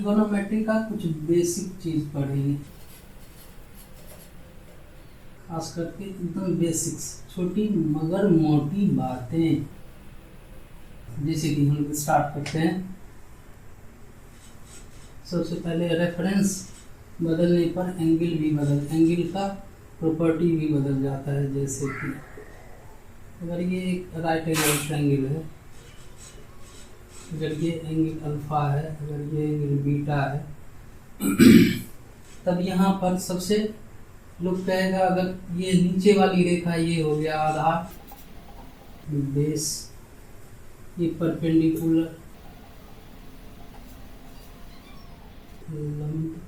Trigonometry का कुछ basic चीज पढ़ेंगे, खास करके एकदम बेसिक्स, छोटी मगर मोटी बातें। जैसे कि हम स्टार्ट करते हैं। सबसे पहले रेफरेंस बदलने पर एंगल का प्रॉपर्टी भी बदल जाता है। जैसे कि अगर ये एक राइट एंगल ट्रायंगल है, अगर ये एंगल अल्फा है, अगर ये एंगल बीटा है, तब यहाँ पर सबसे लोग कहेगा अगर ये नीचे वाली रेखा ये हो गया आधार, बेस, ये परपेंडिकुलर, लंब,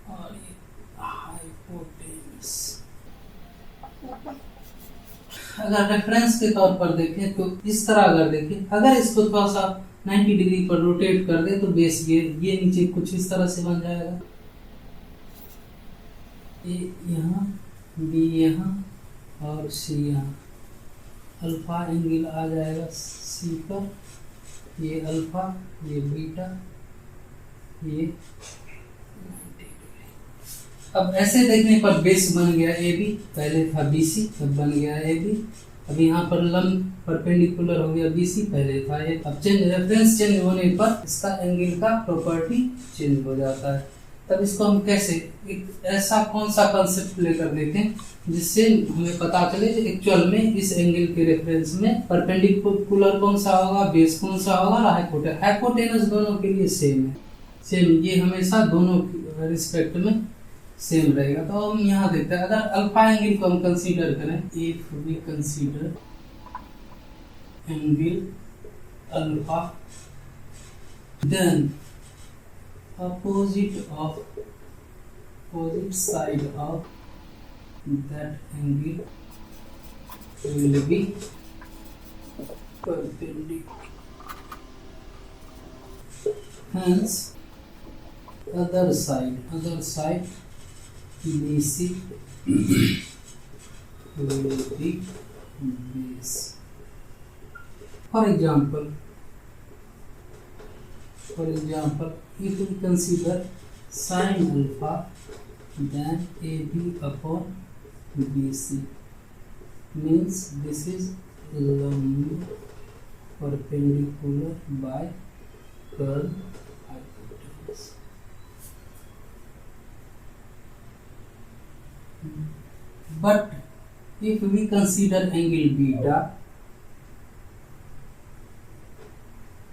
और ये हाइपोटेनस। अगर रेफरेंस के तौर पर देखें तो इस तरह अगर देखें, अगर इसको थोड़ा सा 90 डिग्री पर रोटेट कर दे तो बेस ये नीचे कुछ इस तरह से बन जाएगा। ए यहाँ, बी यहाँ और सी यहाँ। अल्फा एंगल आ जाएगा सी पर, ये अल्फा, ये बीटा, ये। अब ऐसे देखने पर बेस बन गया ए बी, पहले था बी सी, अब बन गया ए बी। अब यहाँ पर लंब परपेंडिकुलर हो गया बी सी, पहले था ए। अब रेफरेंस चेंज होने पर इसका एंगल का प्रॉपर्टी चेंज हो जाता है। तब इसको हम कैसे, एक ऐसा कौन सा कंसेप्ट लेकर देखें जिससे हमें पता चले एक्चुअल में इस एंगल के रेफरेंस में परपेंडिकुलर कौन सा होगा, बेस कौन सा होगा और हाइपोटेनस दोनों के लिए सेम है। सेम, ये हमेशा दोनों रिस्पेक्ट में सेम रहेगा। तो हम यहाँ देखते हैं, अगर अल्फा एंगल को हम कंसीडर करें, if we consider angle alpha, then opposite side of that angle will be perpendicular. Hence, other side BC will be base. For example, if we consider sin alpha, then AB upon BC means this is lambda perpendicular by curl hypotenuse. But if we consider angle beta,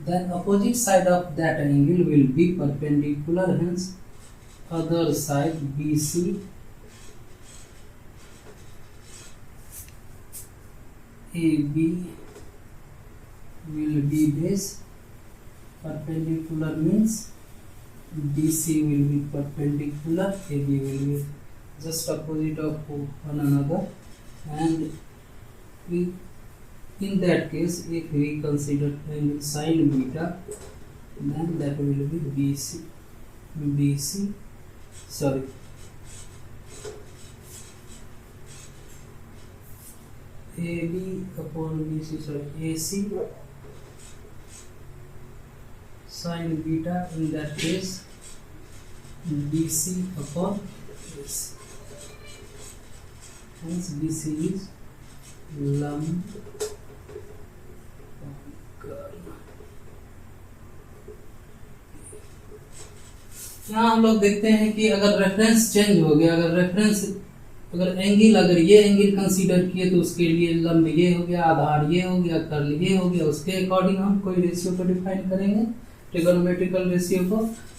then opposite side of that angle will be perpendicular, hence other side BC AB will be base. Perpendicular means BC will be perpendicular, AB will be just opposite of one another, and in that case, if we consider angle sin beta, then that will be AB upon BC, AC sin beta, in that case BC upon AC. Hence BC is lambda. यहाँ हम लोग देखते हैं कि अगर reference change हो गया, अगर ये एंगल कंसीडर किए तो उसके लिए लंब ये हो गया, आधार ये हो गया, कर्ल ये हो गया, उसके अकॉर्डिंग हम कोई रेशियो को डिफाइन करेंगे, ट्रिगोनोमेट्रिकल रेशियो को।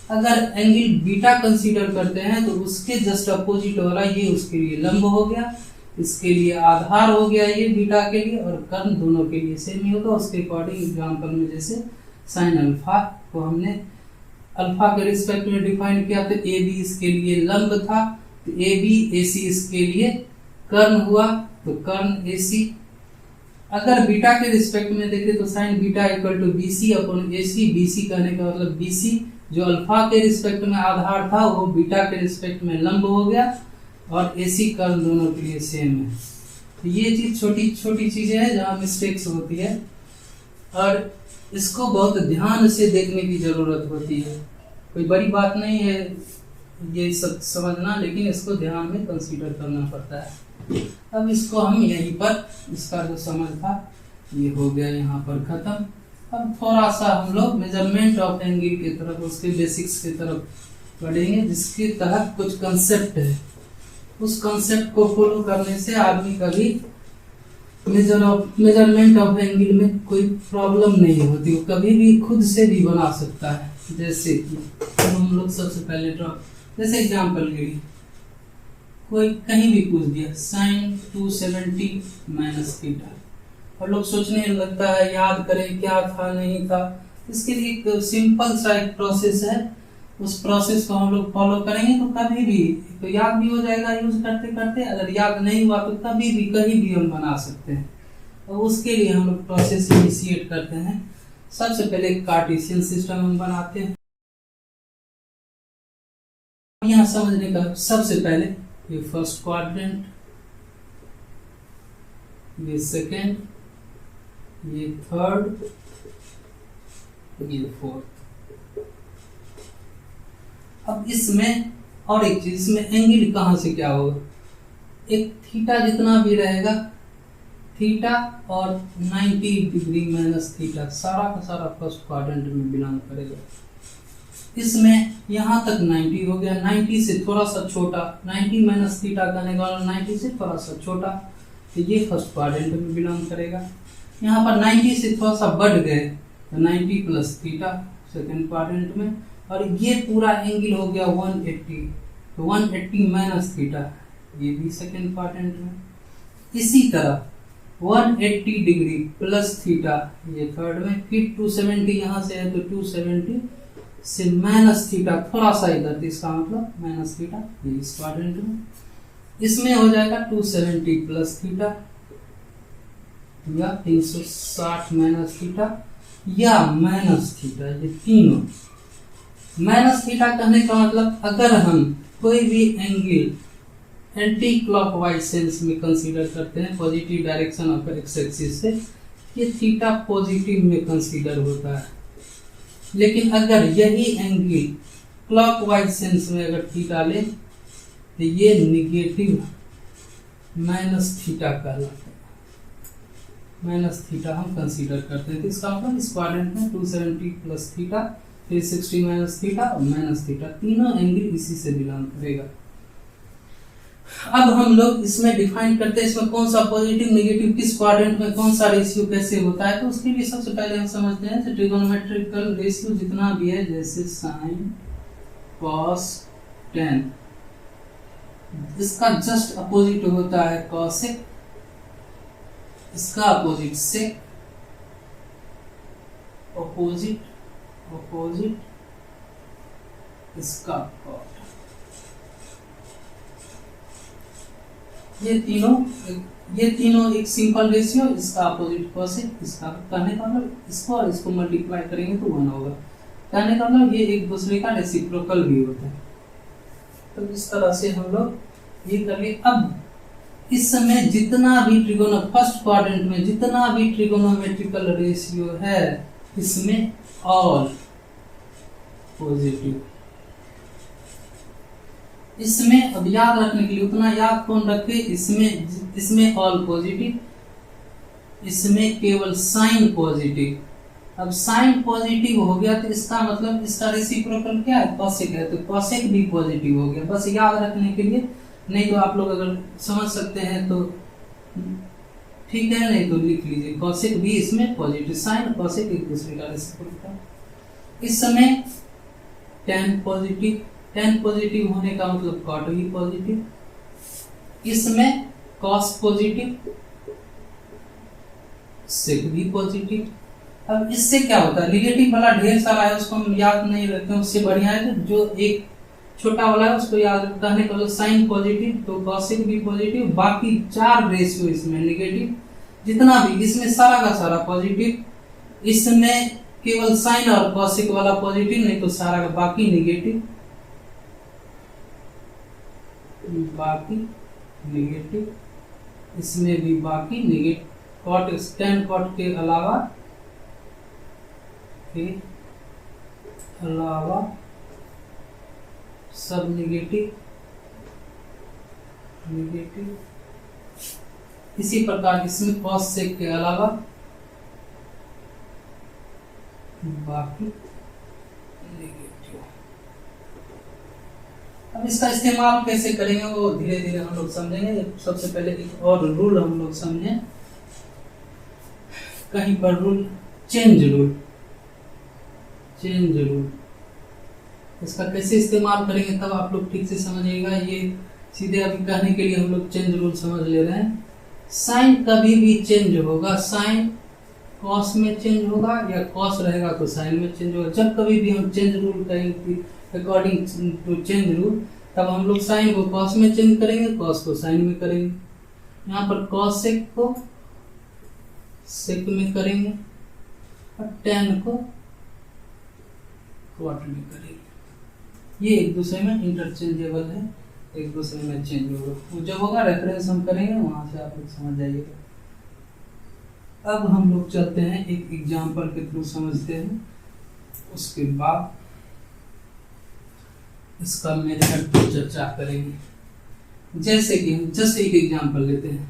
अगर एंगल बीटा कंसीडर करते हैं तो उसके जस्ट अपोजिट वाला ये उसके लिए लंब हो गया, इसके लिए आधार हो गया ये बीटा के लिए, और कर्ल दोनों के लिए सेम ही होगा। उसके अकॉर्डिंग एग्जाम्पल में जैसे साइन अल्फा को हमने अल्फा के रिस्पेक्ट में डिफाइन किया तो ए बी इसके लिए लंब था, तो ए बी ए सी इसके लिए कर्ण हुआ, तो कर्ण ए सी। अगर बीटा के रिस्पेक्ट में देखें तो sine beta equal to B C upon A C. B C कहने का मतलब बी सी जो अल्फा के रिस्पेक्ट में आधार था वो बीटा के रिस्पेक्ट में लंब हो गया, और ए सी कर्ण दोनों के लिए सेम है। तो ये चीज छोटी छोटी चीजें हैं जहाँ मिस्टेक्स होती है, और इसको बहुत ध्यान से देखने की जरूरत होती है। कोई बड़ी बात नहीं है ये सब समझना, लेकिन इसको ध्यान में कंसीडर करना पड़ता है। अब इसको हम यहीं पर, इसका जो समझ था ये हो गया यहाँ पर खत्म। अब थोड़ा सा हम लोग मेजरमेंट ऑफ एंगल की तरफ, उसके बेसिक्स की तरफ पढ़ेंगे, जिसके तहत कुछ कंसेप्ट है। उस कंसेप्ट को फॉलो करने से आदमी कभी मेजरमेंट ऑफ एंगल में कोई प्रॉब्लम नहीं होती, वो कभी भी खुद से भी बना सकता है। जैसे कि हम लोग सबसे पहले जैसे एग्जाम्पल के लिए कोई कहीं भी पूछ दिया sin 270 माइनस थीटा, और लोग सोचने लगता है याद करें क्या था नहीं था। इसके लिए एक सिंपल सा एक प्रोसेस है, उस प्रोसेस को हम लोग फॉलो करेंगे तो कभी भी तो याद भी हो जाएगा यूज करते करते। अगर याद नहीं हुआ तो कभी भी कहीं भी हम बना सकते हैं। और उसके लिए हम लोग प्रोसेस इनिशिएट करते हैं। सबसे पहले कार्टेशियन सिस्टम हम बनाते हैं। यहाँ समझने का सबसे पहले ये फर्स्ट क्वाड्रेंट, ये सेकेंड, ये थर्ड, ये फोर्थ। अब इसमें और एक चीज, इसमें एंगल कहाँ से क्या होगा, एक थीटा जितना भी रहेगा, थीटा और 90 डिग्री माइनस थीटा, सारा का सारा फर्स्ट क्वाड्रेंट में बिलोंग करेगा। इसमें यहाँ तक 90 हो गया, 90 से थोड़ा सा छोटा, 90 माइनस थीटा करने का 90 से थोड़ा सा छोटा, तो ये फर्स्ट क्वाड्रेंट में बिलोंग करेगा। यहाँ पर 90 से थोड़ा सा बढ़ गए तो 90 प्लस थीटा सेकेंड क्वाड्रेंट में, और ये पूरा एंगल हो गया 180, तो 180 माइनस थीटा ये भी सेकेंड क्वाड्रेंट में। इसी तरह 180 डिग्री प्लस थीटा ये थर्ड में, फिर 270 यहाँ से है तो 270 से माइनस थीटा थोड़ा सा इधर, तो इसका मतलब माइनस थीटा ये इस क्वाड्रेंट में। इसमें हो जाएगा 270 प्लस थीटा या 360 माइनस थीटा या माइनस थीटा, ये तीनों। माइनस थीटा कहने का मतलब अगर हम कोई भी एंगल एंटी क्लॉकवाइज सेंस में कंसीडर करते हैं, positive direction of x axis से, ये थीटा पॉजिटिव में कंसीडर होता है। लेकिन अगर यही एंगल क्लॉकवाइज सेंस में अगर थीटा ले तो ये निगेटिव माइनस थीटा कहलाता है। माइनस थीटा हम कंसीडर करते हैं, तो इसका मतलब इस क्वाड्रेंट में 270 प्लस थीटा, 360 माइनस थीटा और माइनस थीटा, तीनों एंगल इसी से बिलोंग करेगा। अब हम लोग इसमें डिफाइन करते हैं इसमें कौन सा पॉजिटिव नेगेटिव किस क्वाड्रेंट में कौन सा रेशियो कैसे होता है। तो उसके लिए सबसे पहले हम समझते हैं ट्रिगोनोमेट्रिकल रेशियो जितना भी है, जैसे साइन कॉस टेन, इसका जस्ट अपोजिट होता है कॉसेक, इसका अपोजिट सेक, अपोजिट इसका कॉट। ये तीनों एक सिंपल रेशियो, इसका अपोजिट कॉसेक, इसका कहने का मतलब इसको और इसको मल्टीप्लाई करेंगे तो 1 होगा। कहने का मतलब ये एक दूसरे का रेसिप्रोकल भी होता है। तो इस तरह से हम लोग ये करेंगे। अब इस समय जितना भी फर्स्ट क्वाड्रेंट में जितना भी ट्रिगोनोमेट्रिकल रेशियो है, इसमें ऑल पॉजिटिव। इसमें अब याद रखने के लिए उतना याद कौन रखे, इसमें ऑल पॉजिटिव, इसमें केवल साइन पॉजिटिव। अब साइन पॉजिटिव हो गया तो इसका मतलब इसका रेसिप्रोकल क्या है, कॉसेक है, तो कॉसेक भी पॉजिटिव हो गया। बस याद रखने के लिए, नहीं तो आप लोग अगर समझ सकते हैं तो ठीक है, नहीं तो लिख लीजिए कॉसेक भी इसमें पॉजिटिव, साइन कॉसेक एक दूसरे का रेसिप्रोकल। इस समय टेन पॉजिटिव होने का मतलब कॉट भी पॉजिटिव, इसमें कॉस पॉजिटिव, सेक भी पॉजिटिव। अब इससे क्या होता है, निगेटिव वाला ढेर सारा है उसको हम याद नहीं रखते हैं, उससे बढ़िया है तो जो एक छोटा वाला है उसको याद रखने का मतलब साइन पॉजिटिव तो कॉसेक भी पॉजिटिव, बाकी 4 रेशियो इसमें निगेटिव, जितना भी इसमें सारा का सारा पॉजिटिव, इसमें केवल साइन और कॉसेक वाला पॉजिटिव, नहीं तो सारा का बाकी निगेटिव, इसमें भी बाकी निगेटिव। कॉट टेन कॉट के अलावा सब नेगेटिव नेगेटिव। इसी प्रकार इसमें कॉस सेक के अलावा बाकी नेगेटिव। अब इसका इस्तेमाल कैसे करेंगे वो धीरे धीरे हम लोग समझेंगे। सबसे पहले एक और रूल हम लोग समझें। कहीं पर rule change rule, change rule इसका कैसे इस्तेमाल करेंगे तब आप लोग ठीक से समझिएगा। ये सीधे अभी कहने के लिए हम लोग चेंज रूल समझ ले रहे हैं। साइन कभी भी चेंज होगा, साइन कॉस में चेंज होगा या कॉस रहेगा तो साइन में चेंज होगा। जब कभी भी हम चेंज रूल करेंगे अकॉर्डिंग टू चेंज रूल, तब हम लोग साइन को कॉस में चेंज करेंगे, कॉस को साइन में करेंगे। यहाँ पर कॉस सेक को सेक में करेंगे और टेन को क्वार्ट में करेंगे। ये एक दूसरे में इंटरचेंजेबल है, एक दूसरे में चेंज होगा। वो जब होगा रेफरेंस हम करेंगे, वहां से आप लोग समझ जाइएगा। अब हम लोग चलते हैं एक एग्जाम्पल के थ्रू समझते हैं, उसके बाद इसका मेथड पर चर्चा करेंगे। जैसे कि हम जस्ट एक एग्जाम्पल लेते हैं।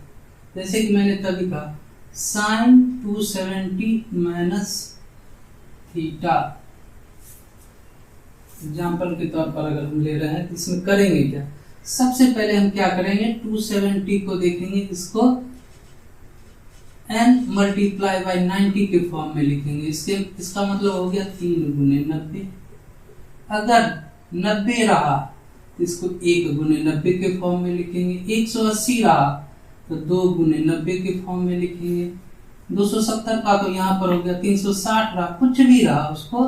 जैसे कि मैंने तभी कहा साइन 270 माइनस थीटा एग्जाम्पल के तौर पर अगर हम ले रहे हैं तो इसमें करेंगे क्या। सबसे पहले हम क्या करेंगे, 270 को देखेंगे, इसको n मल्टीप्लाई बाई 90 के फॉर्म में लिखेंगे। इसका मतलब हो गया 3 गुने 90। अगर 90 रहा तो इसको 1 गुने 90 के फॉर्म में लिखेंगे। 180 रहा तो 2 गुने 90 के फॉर्म में लिखेंगे। 270 का तो यहाँ पर हो गया 360 रहा, कुछ भी रहा उसको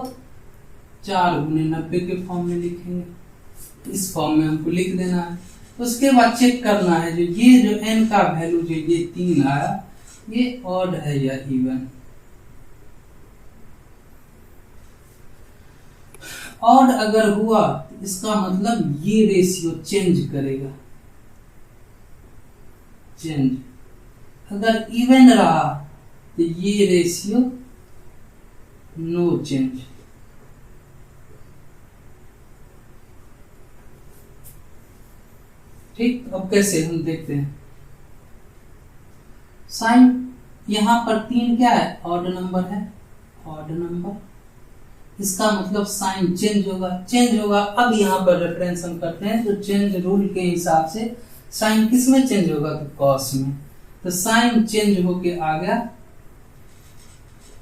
4 गुने 90 के फॉर्म में लिखेंगे। इस फॉर्म में हमको लिख देना है। उसके बाद चेक करना है जो n का वैल्यू जो ये 3 आया, ये ऑड है या इवन। ऑड अगर हुआ तो इसका मतलब ये रेशियो चेंज करेगा, चेंज। अगर इवन रहा तो ये रेशियो नो चेंज। ठीक, अब कैसे हम देखते हैं। साइन यहां पर 3 क्या है, ऑड नंबर है, ऑड नंबर। इसका मतलब साइन चेंज होगा, चेंज होगा। अब यहाँ पर रेफरेंस हम करते हैं तो चेंज रूल के हिसाब से साइन किस में चेंज होगा, तो कॉस में। तो साइन चेंज होके आ गया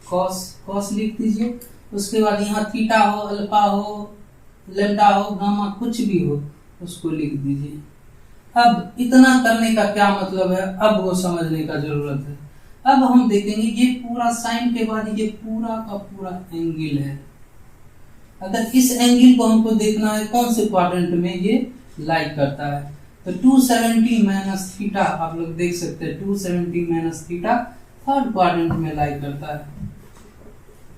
कॉस, कॉस लिख दीजिए। उसके बाद यहाँ थीटा हो, अल्फा हो, लेम्डा हो, गामा कुछ भी हो उसको लिख दीजिए। अब इतना करने का क्या मतलब है, अब वो समझने का जरूरत है। अब हम देखेंगे ये पूरा साइन के बाद ये पूरा का पूरा एंगल है। अगर इस एंगल को हमको देखना है कौन से क्वाड्रेंट में ये लाई करता है, तो 270 माइनस थीटा आप लोग देख सकते हैं। 270 माइनस थीटा थर्ड क्वाड्रेंट में लाई करता है,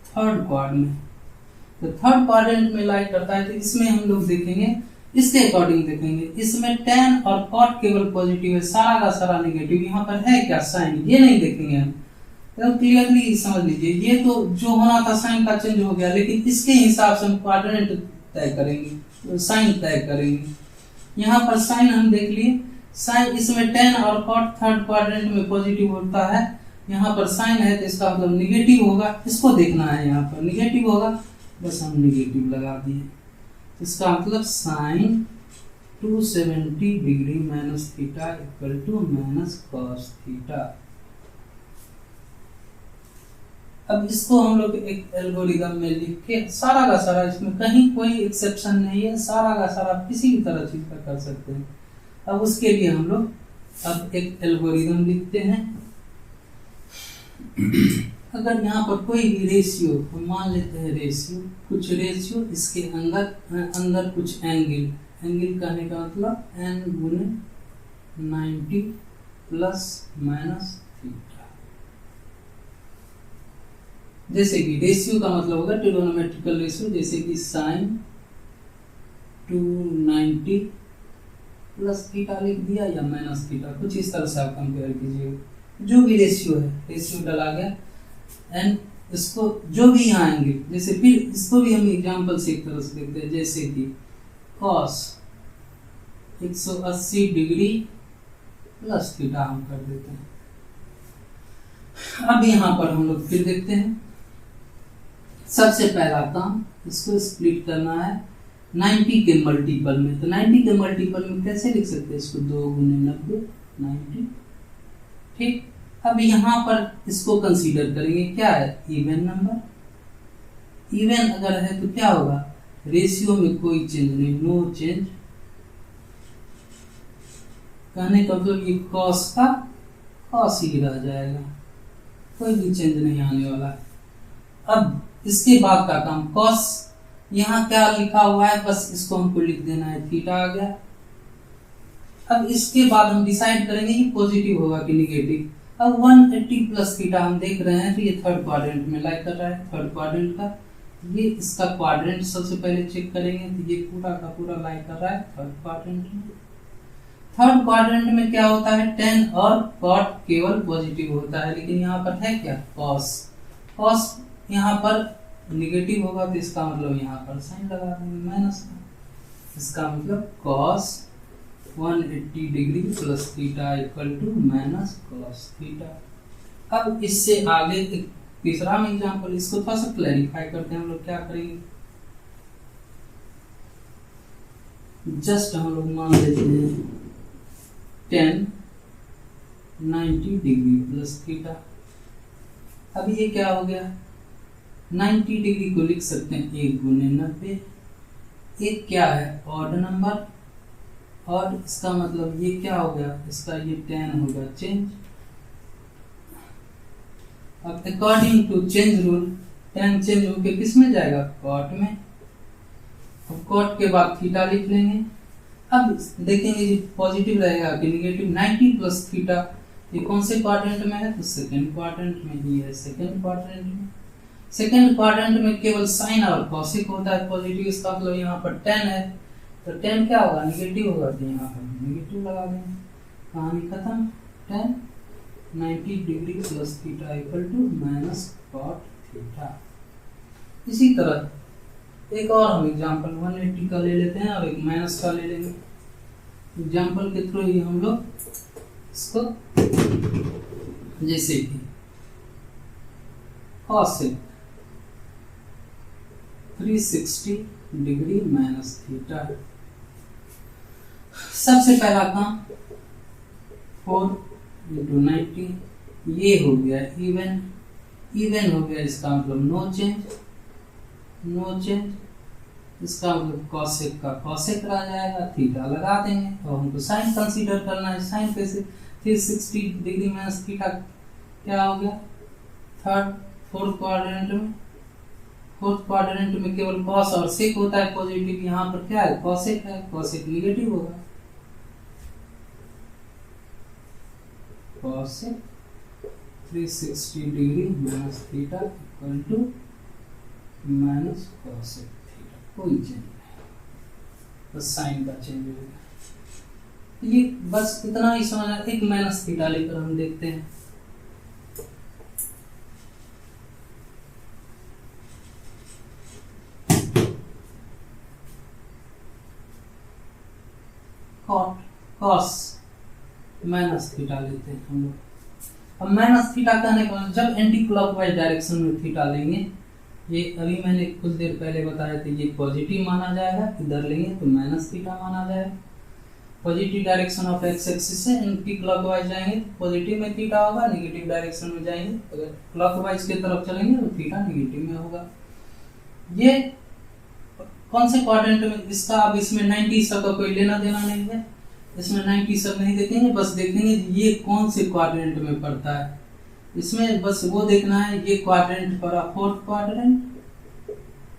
थर्ड क्वाड्रेंट में। तो थर्ड क्वाड्रेंट में लाई करता है, तो इसमें हम लोग देखेंगे इसके अकॉर्डिंग देखेंगे। इसमें tan और cot केवल पॉजिटिव है, सारा का सारा नेगेटिव। यहाँ पर है क्या, साइन, ये नहीं देखेंगे हम। तो क्लियरली समझ लीजिए, ये तो जो होना था साइन का चेंज हो गया, लेकिन इसके हिसाब से हम क्वाड्रेंट तय करेंगे, साइन तय करेंगे। यहाँ पर साइन हम देख लिए, साइन इसमें tan और cot थर्ड क्वाड्रेंट में पॉजिटिव होता है। यहाँ पर साइन है तो इसका मतलब निगेटिव होगा, इसको देखना है। यहाँ पर निगेटिव होगा, बस हम निगेटिव लगा दिए। इसका मतलब sine 270 degree minus theta equal to minus cos theta. अब इसको हम लोग एक एल्गोरिदम में लिख के सारा का सारा, इसमें कहीं कोई एक्सेप्शन नहीं है, सारा का सारा किसी भी तरह चीज का कर सकते हैं। अब उसके लिए हम लोग अब एक एल्गोरिदम लिखते हैं। अगर यहाँ पर कोई भी रेशियो, हम मान लेते हैं रेशियो, कुछ रेशियो, इसके अंदर कुछ एंगल, एंगल कहने का मतलब n गुने 90 प्लस माइनस थीटा। जैसे कि रेशियो का मतलब होगा ट्रिगोनोमेट्रिकल रेशियो, जैसे कि साइन 290 प्लस थीटा लिख दिया या माइनस थीटा, कुछ इस तरह से आप कंपेयर कीजिए। जो भी रेशियो है, रेशियो डाला गया एंड इसको जो भी यहाँ आएंगे, जैसे फिर इसको भी हम एग्जांपल से एक तरह से देखते हैं। जैसे कि कॉस 180 डिग्री प्लस थीटा हम कर देते हैं। अब यहाँ पर हम लोग फिर देखते हैं। सबसे पहला काम इसको स्प्लिट करना है 90 के मल्टीपल में। तो 90 के मल्टीपल में कैसे लिख सकते हैं इसको, 2 गुने 90 90। ठीक, अब यहाँ पर इसको कंसीडर करेंगे, क्या है, इवन नंबर। इवन अगर है तो क्या होगा, रेशियो में कोई चेंज नहीं, नो चेंज। कहने का मतलब ये कॉस का कॉस ही रह जाएगा, कोई भी चेंज नहीं आने वाला। अब इसके बाद का काम, कॉस यहाँ क्या लिखा हुआ है, बस इसको हमको लिख देना है, थीटा आ गया। अब इसके बाद हम डिसाइड करेंगे कि पॉजिटिव होगा कि निगेटिव। अब 180 प्लस थीटा हम देख रहे हैं तो ये थर्ड क्वाड्रेंट में लाई कर रहा है, थर्ड क्वाड्रेंट का। ये इसका क्वाड्रेंट सबसे पहले चेक करेंगे तो ये पूरा का पूरा लाई कर रहा है थर्ड क्वाड्रेंट में। थर्ड क्वाड्रेंट में क्या होता है, tan और cot केवल पॉजिटिव होता है, लेकिन यहाँ पर है क्या, cos। cos यहाँ पर निगेटिव होगा तो इसका मतलब यहाँ पर साइन लगा देंगे माइनस का। इसका मतलब cos 180 degree plus theta equal to minus cos theta. अब इससे आगे एक तीसरा एग्जांपल, इसको थोड़ा सा क्लैरिफाई करते हैं हम लोग। क्या करेंगे, जस्ट हम लोग मान लेते हैं 10 90 डिग्री प्लस थीटा। अब ये क्या हो गया, 90 डिग्री को लिख सकते हैं 1 गुने 90। एक क्या है, ऑड नंबर, और इसका मतलब ये क्या हो गया, इसका ये tan होगा चेंज। अब according to change rule tan change होके किस में जाएगा, cot में। अब cot के बाद थीटा लिख लेंगे। अब देखेंगे जी पॉजिटिव रहेगा कि निगेटिव। 90 प्लस थीटा ये कौन से क्वाड्रेंट में है, तो सेकंड क्वाड्रेंट में ही है, सेकंड क्वाड्रेंट में। सेकंड क्वाड्रेंट में केवल साइन और कॉसिक होता है पॉजिटिव, इसका मतलब यहाँ पर tan है तो tan क्या होगा, निगेटिव होगा, तो यहाँ पर निगेटिव लगा देंगे, कहानी खत्म। tan 90 degree plus theta equal to minus cot theta. इसी तरह एक और हम एग्जांपल 180 का ले लेते हैं और एक माइनस का ले लेंगे। एग्जांपल के थ्रू ही हम लोग इसको, जैसे कि cosec 360 डिग्री माइनस थीटा। सबसे पहला काम 4 into 90, ये हो गया इवन। इवन हो गया, इसका मतलब नो चेंज, नो चेंज। इसका मतलब कॉसेक का कॉसेक रह जाएगा, थीटा लगा देंगे। और हमको साइन कंसीडर करना है, साइन कैसे, 360 डिग्री माइनस थीटा क्या हो गया, फोर्थ क्वाड्रेंट में। फोर्थ क्वाड्रेंट में केवल कॉस और सेक होता है पॉजिटिव, यहाँ पर क्या है, कॉसेक है, कॉसेक निगेटिव होगा। Cosec 360 degree minus theta equal to minus cosec theta, कोई चेंज नहीं, बस साइन का चेंज होगा। ये बस इतना ही समझना। एक माइनस थीटा लेकर हम देखते हैं। कॉस माइनस थीटा लेते हैं हम लोग। अब माइनस थीटा कहने का मतलब जब एंटी क्लॉकवाइज डायरेक्शन में थीटा लेंगे, ये अभी मैंने कुछ देर पहले बताया था, ये पॉजिटिव माना जाएगा, इधर लेंगे तो माइनस थीटा माना जाएगा। Positive direction of x axis से एंटी क्लॉकवाइज जाएंगे तो पॉजिटिव में थीटा होगा, नेगेटिव डायरेक्शन में जाएंगे अगर क्लॉकवाइज की तरफ चलेंगे तो थीटा नेगेटिव में होगा। ये कौन से क्वाड्रेंट में, इसका अब इसमें 90 सब का कोई लेना देना नहीं है, इसमें 90 सब नहीं देखेंगे, बस देखेंगे ये कौन से क्वाड्रेंट में पड़ता है। इसमें बस वो देखना है, ये क्वाड्रेंट पड़ा फोर्थ क्वाड्रेंट।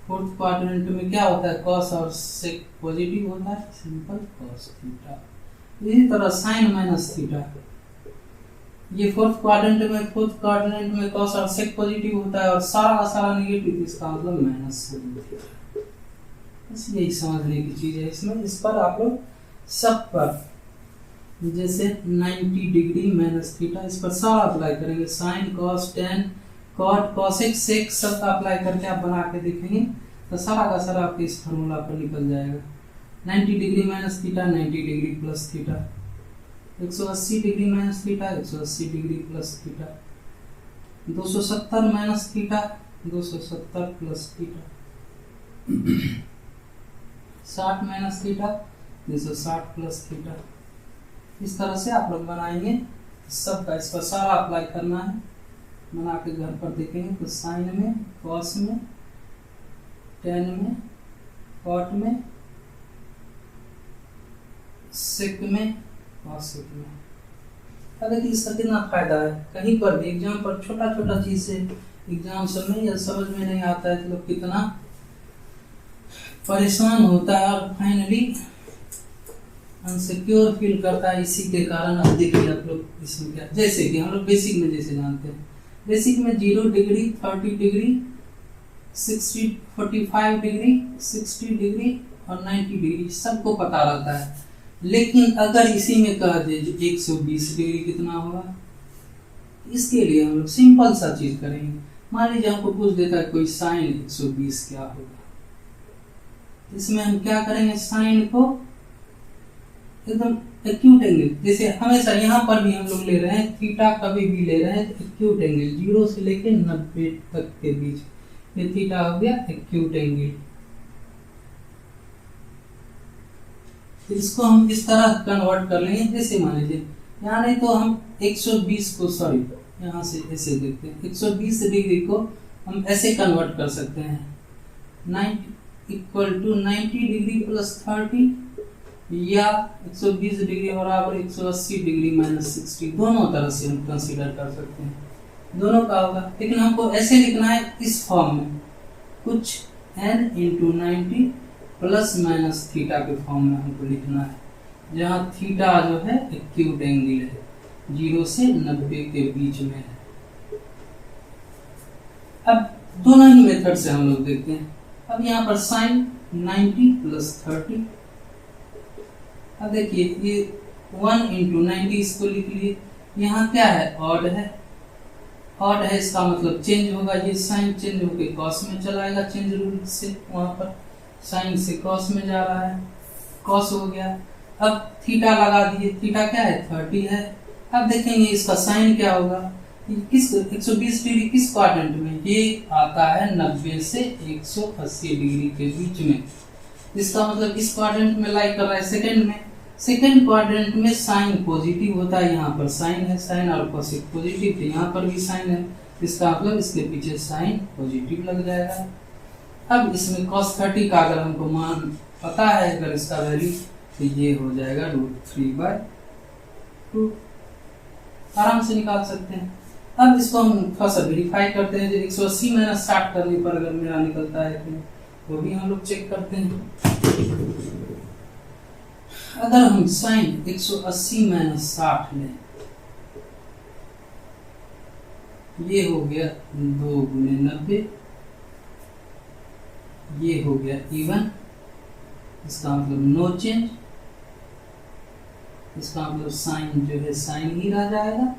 फोर्थ क्वाड्रेंट में क्या होता है, कॉस और सेक पॉजिटिव होता है, सिंपल कॉस थीटा। इसी तरह साइन माइनस थीटा, ये फोर्थ क्वाड्रेंट में कॉस और सेक पॉजिटिव होता है और सारा का सारा निगेटिव, इसका मतलब माइनस थीटा। बस यही समझने की चीज है इसमें। इस पर आप लोग सब पर जैसे 90 डिग्री माइनस थीटा, इस पर सारा अप्लाई करेंगे, sine cos tan cot cosec sec सब का अप्लाई करके आप बना के देखेंगे तो सारा का सारा आपके इस फार्मूला पर निकल जाएगा। 90 degree minus theta, 90 degree plus theta, 180 degree minus theta, 180 degree plus theta, 270 minus theta, 270 plus theta, 60 minus theta, 260 plus theta. इस तरह से आप लोग बनाएंगे सबका, इस पर सारा अप्लाई करना है। बना के घर पर देखेंगे तो साइन में, कॉस में, टेन में, कॉट में, सेक में, कॉसेक में। अब देखिए इसका कितना फायदा है। कहीं पर भी एग्जाम पर छोटा छोटा चीज से एग्जाम समय या समझ में नहीं आता है तो लोग कितना परेशान होता है और फाइनली अनसिक्योर फील करता है। इसी के कारण अब देखिए आप लोग इसमें क्या, जैसे कि हम लोग बेसिक में जैसे जानते हैं, बेसिक में 0 डिग्री, 30 डिग्री, 60, 45 डिग्री, 60 डिग्री और 90 डिग्री सबको पता रहता है। लेकिन अगर इसी में कह दे 120 डिग्री कितना होगा, इसके लिए हम लोग सिंपल सा चीज करेंगे। मान लीजिए हमको पूछ देता है कोई साइन 120 क्या होगा, इसमें हम क्या करेंगे, साइन को एकदम एक्यूट एंगल, जैसे हमेशा यहाँ पर भी हम लोग ले रहे हैं थीटा, कभी भी ले रहे हैं एक्यूट एंगल 0 से लेकर 90 तक के बीच, ये थीटा हो गया एक्यूट एंगल। इसको हम इस तरह कन्वर्ट कर लेंगे, जैसे मान लीजिए यहाँ नहीं तो हम 120 को, सॉरी यहाँ से ऐसे देखते हैं, 120 डिग्री को हम ऐसे कन्वर्ट कर सकते हैं, 90 इक्वल टू 90 डिग्री प्लस 30 या 120 डिग्री बराबर 180 डिग्री माइनस 60, दोनों तरह से हम कंसीडर कर सकते हैं, दोनों का होगा। लेकिन हमको ऐसे लिखना है इस फॉर्म में, कुछ n into 90 plus minus theta के फॉर्म में हमको लिखना है, जहाँ थीटा जो है एक्यूट एंगल है, 0 से 90 के बीच में है। अब दोनों ही मेथड से हम लोग देखते हैं। अब यहाँ पर साइन 90 प्लस 30, अब देखिए ये 1 इंटू 90 इसको लिख लिए, यहाँ क्या है, ऑड है, ऑड है इसका मतलब चेंज होगा, ये साइन चेंज होकर कॉस में चला आएगा, चेंज रूल से, वहां पर साइन से कॉस में जा रहा है, कॉस हो गया। अब थीटा लगा दिए, थीटा क्या है 30 है। अब देखेंगे इसका साइन क्या होगा, किस 120 डिग्री किस क्वाड्रेंट में, ये आता है 90 से 180 डिग्री के बीच में, इसका मतलब इस क्वाड्रेंट में लाई कर रहा है सेकंड में। सेकंड क्वाड्रेंट में साइन पॉजिटिव होता है, यहाँ पर साइन है, साइन और कॉसेक पॉजिटिव थे, यहाँ पर भी साइन है, इसका मतलब इसके पीछे साइन पॉजिटिव लग जाएगा। अब इसमें cos 30 का अगर हमको मान पता है, अगर इसका वैल्यू, तो ये हो जाएगा √3/2, आराम से निकाल सकते हैं। अब इसको हम थोड़ा सा वेरीफाई करते हैं, जो 180 माइनस 60 करने पर अगर मेरा निकलता है तो वो भी हम लोग चेक करते हैं। अगर हम साइन 180 माइनस 60 लें, ये हो गया 2 गुने 90, ये हो गया इवन, इसका मतलब नो चेंज, इसका मतलब साइन जो है साइन ही रह जाएगा,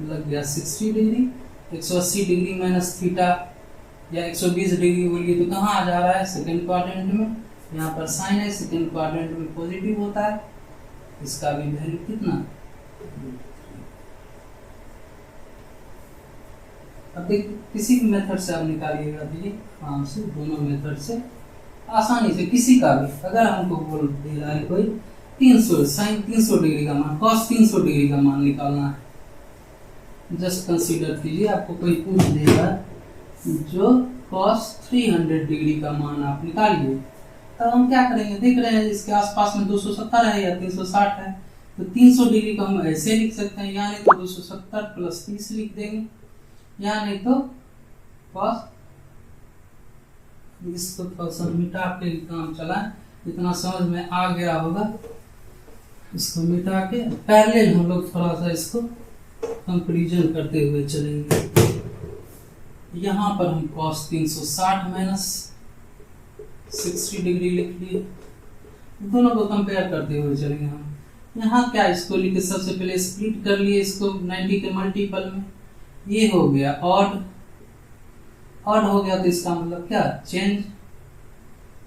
लग गया 60 डिग्री। 180 डिग्री माइनस थीटा या 120 डिग्री बोलिए तो कहाँ आ जा रहा है, सेकंड क्वाड्रेंट में, यहाँ पर साइन है, सेकंड क्वाड्रेंट में पॉजिटिव होता है, इसका भी वैल्यू कितना, अब देखिए किसी भी मेथड से आप निकालिएगा तो ये आराम से, दोनों मेथड से आसानी से, किसी का भी अगर हमको बोल दे रहा है कोई 300 साइन 300 डिग्री का मान, कॉस 300 डिग्री का मान निकालना है, जस्ट कंसीडर कीजिए आपको कोई पूछ देगा जो कॉस 300 डिग्री का मान आप निकालिए, तब हम क्या करेंगे, देख रहे हैं इसके आसपास में 270 है या 360 है, तो 300 डिग्री को हम ऐसे लिख सकते हैं, यानी तो 270 प्लस 30 लिख देंगे, या नहीं तो कॉस, इसको थोड़ा सा मिटा के काम चला, इतना समझ में आ गया होगा, इसको मिटा के पैरेलल हम लोग थोड़ा सा इसको कंपैरिजन करते हुए चलेंगे। यहाँ पर हम कॉस 360 माइनस 60 डिग्री लिख लिए, दोनों को कंपेयर करते हुए चलेंगे हम। यहाँ क्या, इसको लिख के सबसे पहले स्प्लिट कर लिए इसको 90 के मल्टीपल में, ये हो गया ऑड, ऑड हो गया तो इसका मतलब क्या, चेंज,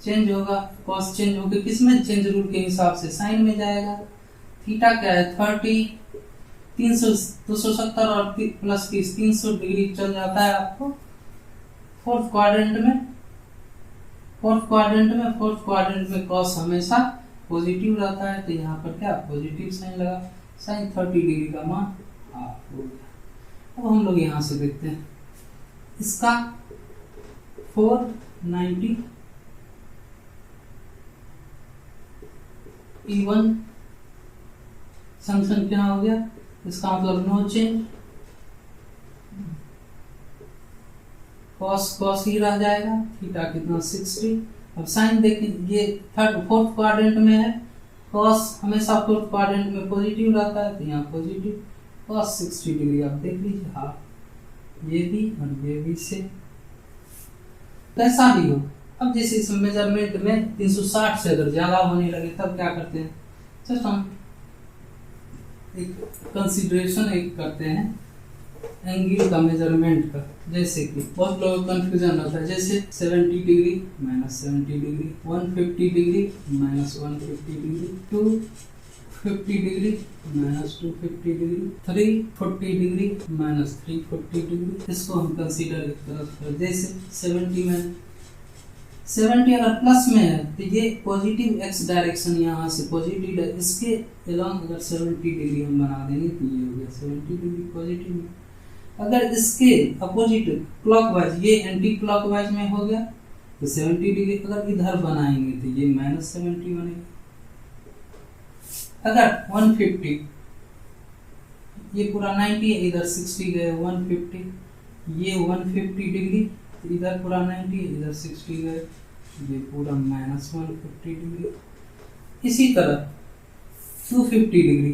चेंज होगा, कॉस चेंज होगा, किसमें चेंज रूल के हिसाब से साइन में जाएगा। थीटा क्या है 30, 270 और प्लस 30 300 डिग्री चल जाता है आपको फोर्थ क्वाड्रेंट में कॉस हमेशा पॉजिटिव रहता है, तो यहाँ पर क्या पॉजिटिव साइन लगा, साइन 30 डिग्री का मान हाफ हो गया। अब हम लोग यहाँ से देखते हैं इसका 490 E1 सम क्या हो गया, इसका मतलब नो चेंज, कॉस ही रह जाएगा, थीटा कितना 60। अब साइन देखिए ये फोर्थ क्वाड्रेंट में है, कॉस हमेशा फोर्थ क्वाड्रेंट में पॉजिटिव रहता है, तो यहाँ पॉजिटिव कॉस 60 डिग्री। आप देख लीजिए हाफ ये भी और ये भी से कैसा भी हो। अब जैसे इस मेजरमेंट में 360 से अगर ज्यादा होने लगे तब क्या करते हैं, जस्ट हम एक कंसीडरेशन एक करते हैं एंगल का मेजरमेंट का। जैसे कि बहुत लोगों को कंफ्यूजन होता है, जैसे 70 degree minus 70 degree, 150 degree minus 150 degree, 250 degree minus 250 degree, 340 degree minus 340 degree. इसको हम कंसीडर एक तरफ कर, जैसे 70 में 70 अगर प्लस में है तो ये पॉजिटिव एक्स डायरेक्शन यहाँ से पॉजिटिव है, इसके एलॉन्ग अगर 70 डिग्री हम बना देंगे तो ये हो गया 70 डिग्री पॉजिटिव में। अगर इसके अपोजिट क्लॉकवाइज ये एंटी क्लॉकवाइज में हो गया तो 70 डिग्री अगर इधर बनाएंगे तो ये माइनस 70 बनेगा। अगर 150 ये पूरा 90 है, इधर 60 गए 150, ये 150 डिग्री इधर पूरा 90 इधर 60 गए, ये पूरा माइनस 150 डिग्री। इसी तरह 250 डिग्री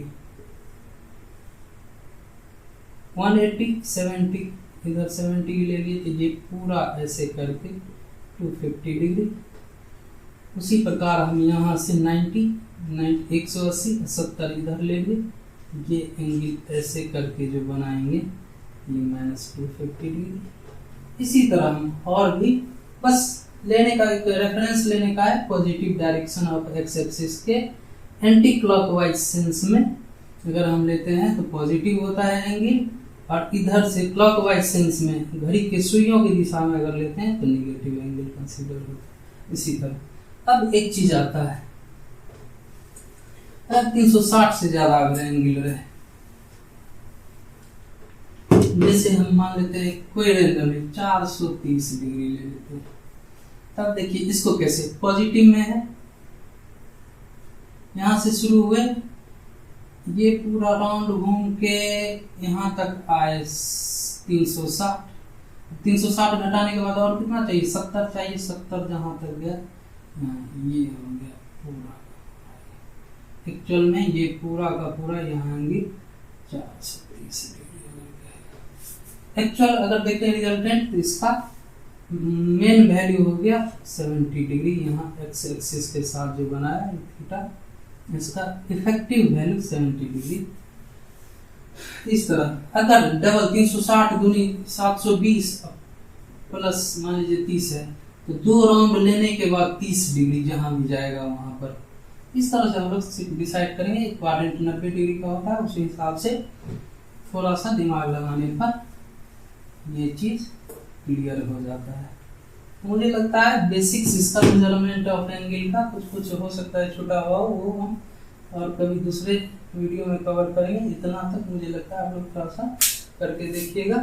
180 70 इधर 70 ले लिए तो ये पूरा ऐसे करके 250 डिग्री। उसी प्रकार हम यहाँ से 90 180 70 इधर ले लिए, ये एंगल ऐसे करके जो बनाएंगे ये माइनस 250 डिग्री। इसी तरह हम और भी बस लेने का एक रेफरेंस लेने का है, positive direction of x axis के एंटी क्लॉकवाइज सेंस में अगर हम लेते हैं तो पॉजिटिव होता है एंगल, और इधर से क्लॉकवाइज सेंस में घड़ी के सुइयों की दिशा में अगर लेते हैं तो नेगेटिव एंगल कंसीडर होता है। इसी तरह अब एक चीज आता है, अगर 360 से ज्यादा अगर एंगल रहे, जैसे हम मान लेते हैं कोई रेंज में 430 डिग्री ले लेते हैं, तब देखिए इसको कैसे पॉजिटिव में है, यहां से शुरू हुए ये पूरा राउंड घूम के यहाँ तक आए 360 घटाने के बाद और कितना चाहिए 70 चाहिए, 70 जहां तक गया ये हो गया पूरा, एक्चुअल में ये पूरा का पूरा यहाँ आएंगे 430 डिग्री। एक्चुअल अगर देखते हैं रिजल्टेंट तो इसका मेन वैल्यू हो गया 70 डिग्री, यहाँ एक्स एक्सिस के साथ जो बनाया थीटा, इसका इफेक्टिव वैल्यू 70 डिग्री। इस तरह अगर डबल 360 दूनी 720 प्लस मान लीजिए 30 है तो 2 राउंड लेने के बाद 30 डिग्री जहां भी जाएगा वहां पर, इस तरह से हम लोग डिसाइड करेंगे। क्वाड्रेंट 90 डिग्री का होता है, उसी हिसाब से थोड़ा सा दिमाग लगाने पर ये चीज क्लियर हो जाता है। मुझे लगता है बेसिक्स इसका मेजरमेंट ऑफ एंगल का कुछ हो सकता है छोटा हुआ, वो हम और कभी दूसरे वीडियो में कवर करेंगे। इतना तक मुझे लगता है आप लोग थोड़ा सा करके देखिएगा।